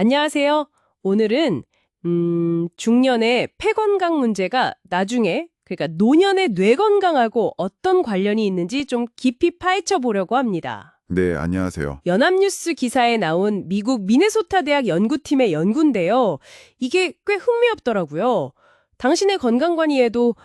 안녕하세요. 오늘은 중년의 폐 건강 문제가 나중에 그러니까 노년의 뇌 건강하고 어떤 관련이 있는지 좀 깊이 파헤쳐 보려고 합니다. 네, 안녕하세요. 연합뉴스 기사에 나온 미국 미네소타 대학 연구팀의 연구인데요. 이게 꽤 흥미롭더라고요. 당신의 건강관리에도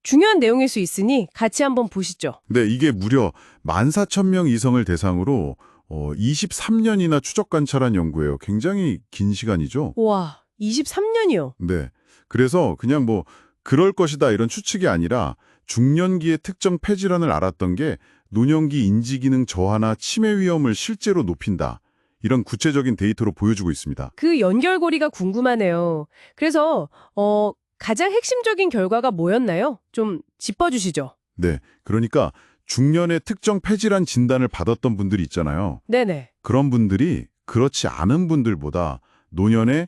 중요한 내용일 수 있으니 같이 한번 보시죠. 네, 이게 무려 14,000명 이상을 대상으로 23년이나 추적 관찰한 연구예요. 굉장히 긴 시간이죠. 와, 23년이요. 네. 그래서 그냥 뭐 그럴 것이다 이런 추측이 아니라 중년기의 특정 폐질환을 알았던 게 노년기 인지기능 저하나 치매 위험을 실제로 높인다. 이런 구체적인 데이터로 보여주고 있습니다. 그 연결고리가 궁금하네요. 그래서 가장 핵심적인 결과가 뭐였나요? 좀 짚어주시죠. 네. 그러니까 중년의 특정 폐질환 진단을 받았던 분들이 있잖아요. 네네. 그런 분들이 그렇지 않은 분들보다 노년의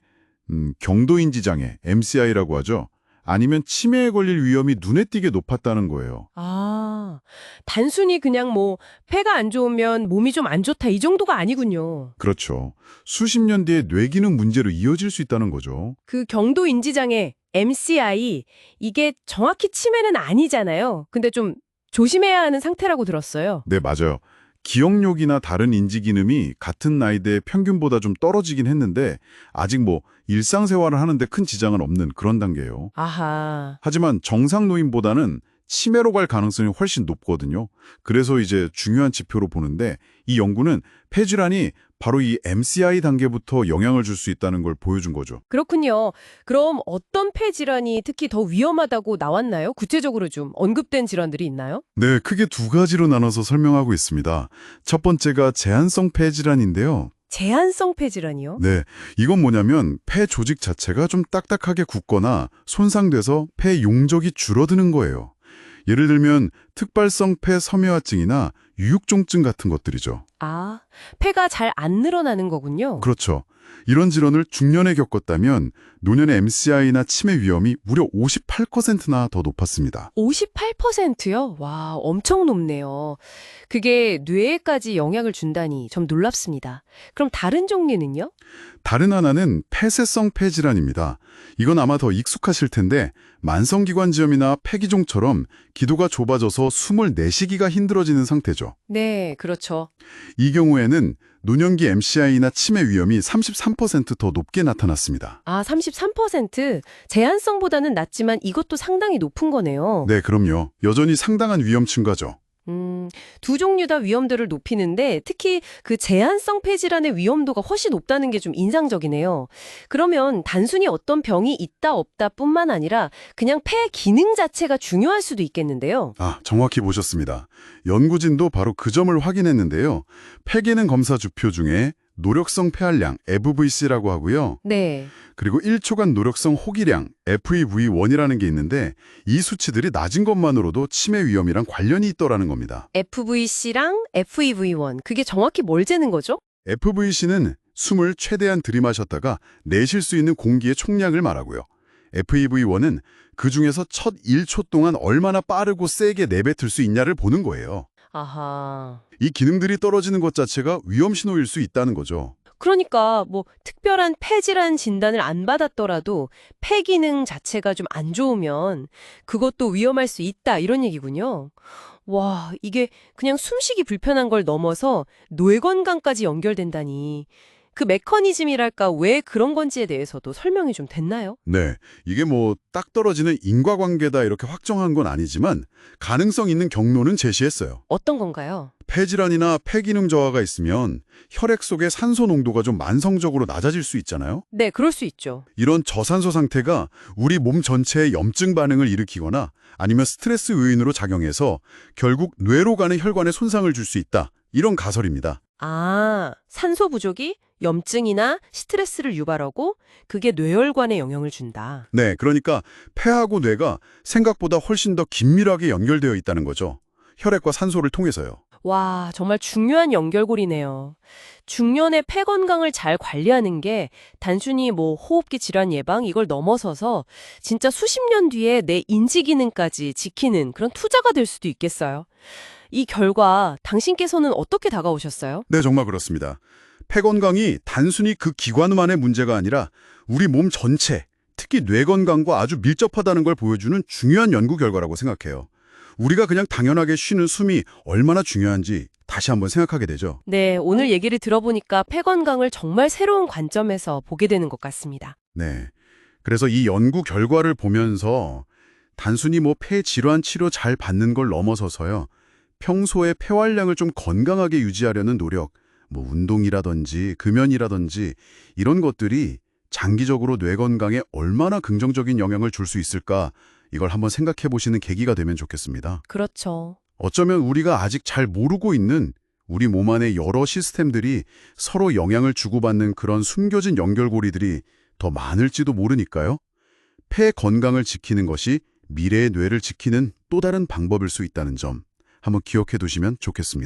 경도인지장애, MCI라고 하죠. 아니면 치매에 걸릴 위험이 눈에 띄게 높았다는 거예요. 아, 단순히 그냥 뭐 폐가 안 좋으면 몸이 좀 안 좋다 이 정도가 아니군요. 그렇죠. 수십 년 뒤에 뇌기능 문제로 이어질 수 있다는 거죠. 그 경도인지장애, MCI, 이게 정확히 치매는 아니잖아요. 근데 좀 조심해야 하는 상태라고 들었어요. 네, 맞아요. 기억력이나 다른 인지기능이 같은 나이대의 평균보다 좀 떨어지긴 했는데 아직 뭐 일상생활을 하는데 큰 지장은 없는 그런 단계예요. 아하. 하지만 정상 노인보다는 치매로 갈 가능성이 훨씬 높거든요. 그래서 이제 중요한 지표로 보는데 이 연구는 폐질환이 바로 이 MCI 단계부터 영향을 줄 수 있다는 걸 보여준 거죠. 그렇군요. 그럼 어떤 폐 질환이 특히 더 위험하다고 나왔나요? 구체적으로 좀 언급된 질환들이 있나요? 네, 크게 두 가지로 나눠서 설명하고 있습니다. 첫 번째가 제한성 폐질환인데요. 제한성 폐 질환이요? 네, 이건 뭐냐면 폐 조직 자체가 좀 딱딱하게 굳거나 손상돼서 폐 용적이 줄어드는 거예요. 예를 들면 특발성 폐 섬유화증이나 유육종증 같은 것들이죠. 아, 폐가 잘 안 늘어나는 거군요. 그렇죠. 이런 질환을 중년에 겪었다면 노년의 MCI나 치매 위험이 무려 58%나 더 높았습니다. 58%요? 와, 엄청 높네요. 그게 뇌에까지 영향을 준다니 좀 놀랍습니다. 그럼 다른 종류는요? 다른 하나는 폐쇄성 폐질환입니다. 이건 아마 더 익숙하실 텐데 만성기관지염이나 폐기종처럼 기도가 좁아져서 숨을 내쉬기가 힘들어지는 상태죠. 네, 그렇죠. 이 경우에는 노년기 MCI나 치매 위험이 33%더 높게 나타났습니다. 아, 33%? 제한성보다는 낮지만 이것도 상당히 높은 거네요. 네, 그럼요. 여전히 상당한 위험 층가죠. 두 종류 다 위험도를 높이는데 특히 그 제한성 폐질환의 위험도가 훨씬 높다는 게 좀 인상적이네요. 그러면 단순히 어떤 병이 있다 없다 뿐만 아니라 그냥 폐 기능 자체가 중요할 수도 있겠는데요. 아, 정확히 보셨습니다. 연구진도 바로 그 점을 확인했는데요. 폐기능 검사 주표 중에 노력성 폐활량, FVC라고 하고요. 네. 그리고 1초간 노력성 호기량, FEV1이라는 게 있는데 이 수치들이 낮은 것만으로도 치매 위험이랑 관련이 있더라는 겁니다. FVC랑 FEV1, 그게 정확히 뭘 재는 거죠? FVC는 숨을 최대한 들이마셨다가 내쉴 수 있는 공기의 총량을 말하고요. FEV1은 그중에서 첫 1초 동안 얼마나 빠르고 세게 내뱉을 수 있냐를 보는 거예요. 아하. 이 기능들이 떨어지는 것 자체가 위험 신호일 수 있다는 거죠. 그러니까 뭐 특별한 폐질환 진단을 안 받았더라도 폐 기능 자체가 좀 안 좋으면 그것도 위험할 수 있다 이런 얘기군요. 와, 이게 그냥 숨쉬기 불편한 걸 넘어서 뇌 건강까지 연결된다니. 그 메커니즘이랄까 왜 그런 건지에 대해서도 설명이 좀 됐나요? 네, 이게 뭐 딱 떨어지는 인과관계다 이렇게 확정한 건 아니지만 가능성 있는 경로는 제시했어요. 어떤 건가요? 폐질환이나 폐기능 저하가 있으면 혈액 속의 산소 농도가 좀 만성적으로 낮아질 수 있잖아요. 네, 그럴 수 있죠. 이런 저산소 상태가 우리 몸 전체에 염증 반응을 일으키거나 아니면 스트레스 요인으로 작용해서 결국 뇌로 가는 혈관에 손상을 줄 수 있다. 이런 가설입니다. 아, 산소 부족이 염증이나 스트레스를 유발하고 그게 뇌혈관에 영향을 준다. 네, 그러니까 폐하고 뇌가 생각보다 훨씬 더 긴밀하게 연결되어 있다는 거죠. 혈액과 산소를 통해서요. 와, 정말 중요한 연결고리네요. 중년의 폐 건강을 잘 관리하는 게 단순히 뭐 호흡기 질환 예방 이걸 넘어서서 진짜 수십 년 뒤에 내 인지 기능까지 지키는 그런 투자가 될 수도 있겠어요. 이 결과 당신께서는 어떻게 다가오셨어요? 네, 정말 그렇습니다. 폐 건강이 단순히 그 기관만의 문제가 아니라 우리 몸 전체, 특히 뇌 건강과 아주 밀접하다는 걸 보여주는 중요한 연구 결과라고 생각해요. 우리가 그냥 당연하게 쉬는 숨이 얼마나 중요한지 다시 한번 생각하게 되죠. 네, 오늘 얘기를 들어보니까 폐 건강을 정말 새로운 관점에서 보게 되는 것 같습니다. 네. 그래서 이 연구 결과를 보면서 단순히 폐 질환 치료 잘 받는 걸 넘어서서요. 평소에 폐활량을 좀 건강하게 유지하려는 노력, 운동이라든지 금연이라든지 이런 것들이 장기적으로 뇌 건강에 얼마나 긍정적인 영향을 줄 수 있을까, 이걸 한번 생각해 보시는 계기가 되면 좋겠습니다. 그렇죠. 어쩌면 우리가 아직 잘 모르고 있는 우리 몸 안의 여러 시스템들이 서로 영향을 주고받는 그런 숨겨진 연결고리들이 더 많을지도 모르니까요. 폐 건강을 지키는 것이 미래의 뇌를 지키는 또 다른 방법일 수 있다는 점 한번 기억해 두시면 좋겠습니다.